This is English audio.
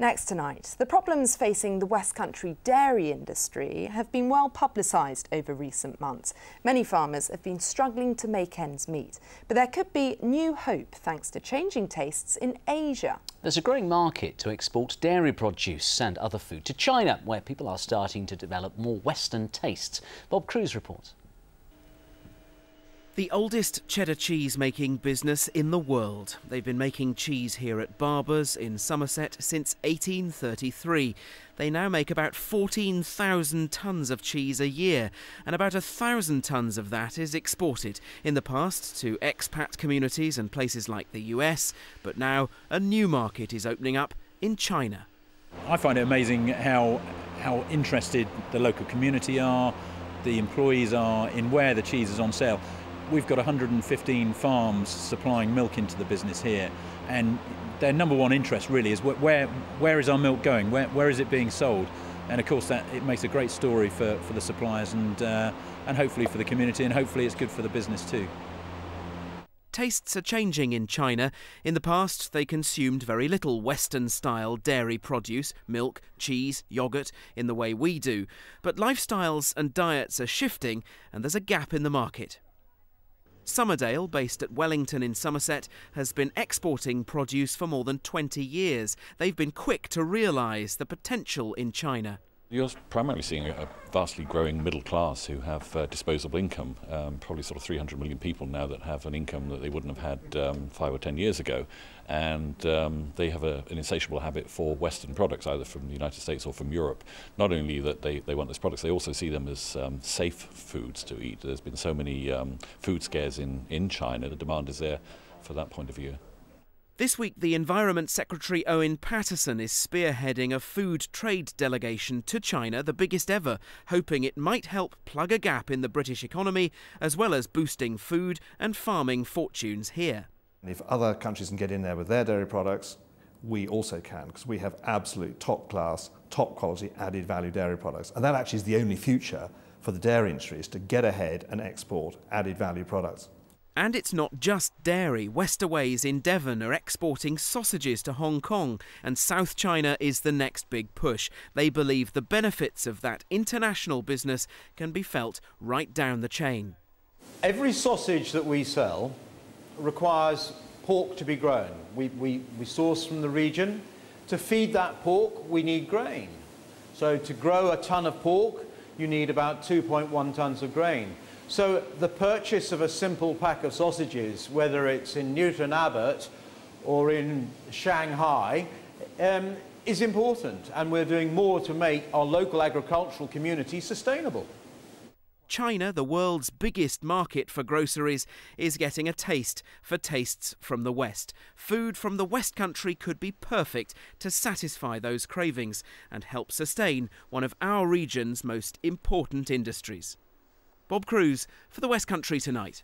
Next tonight, the problems facing the Westcountry dairy industry have been well publicised over recent months. Many farmers have been struggling to make ends meet, but there could be new hope thanks to changing tastes in Asia. There's a growing market to export dairy produce and other food to China, where people are starting to develop more Western tastes. Bob Cruz reports. The oldest cheddar cheese making business in the world. They've been making cheese here at Barber's in Somerset since 1833. They now make about 14,000 tonnes of cheese a year, and about 1,000 tonnes of that is exported, in the past to expat communities and places like the US, but now a new market is opening up in China. I find it amazing how interested the local community are, the employees are in where the cheese is on sale. We've got 115 farms supplying milk into the business here, and their number one interest really is where is our milk going, where is it being sold, and of course that it makes a great story for the suppliers and hopefully for the community, and hopefully it's good for the business too. Tastes are changing in China. In the past, they consumed very little Western-style dairy produce, milk, cheese, yoghurt, in the way we do. But lifestyles and diets are shifting, and there's a gap in the market. Somerdale, based at Wellington in Somerset, has been exporting produce for more than 20 years. They've been quick to realise the potential in China. You're primarily seeing a vastly growing middle class who have disposable income, probably sort of 300 million people now that have an income that they wouldn't have had 5 or 10 years ago, and they have an insatiable habit for Western products, either from the United States or from Europe. Not only that they want those products, they also see them as safe foods to eat. There's been so many food scares in China, the demand is there for that point of view. This week, the Environment Secretary Owen Paterson is spearheading a food trade delegation to China, the biggest ever, hoping it might help plug a gap in the British economy, as well as boosting food and farming fortunes here. If other countries can get in there with their dairy products, we also can, because we have absolute top-class, top-quality added value dairy products. And that actually is the only future for the dairy industry, is to get ahead and export added value products. And it's not just dairy. Westaways in Devon are exporting sausages to Hong Kong, and South China is the next big push. They believe the benefits of that international business can be felt right down the chain. Every sausage that we sell requires pork to be grown. We source from the region. To feed that pork, we need grain. So to grow a tonne of pork, you need about 2.1 tonnes of grain. So the purchase of a simple pack of sausages, whether it's in Newton Abbot or in Shanghai, is important, and we're doing more to make our local agricultural community sustainable. China, the world's biggest market for groceries, is getting a taste for tastes from the West. Food from the Westcountry could be perfect to satisfy those cravings and help sustain one of our region's most important industries. Bob Cruz for the Westcountry Tonight.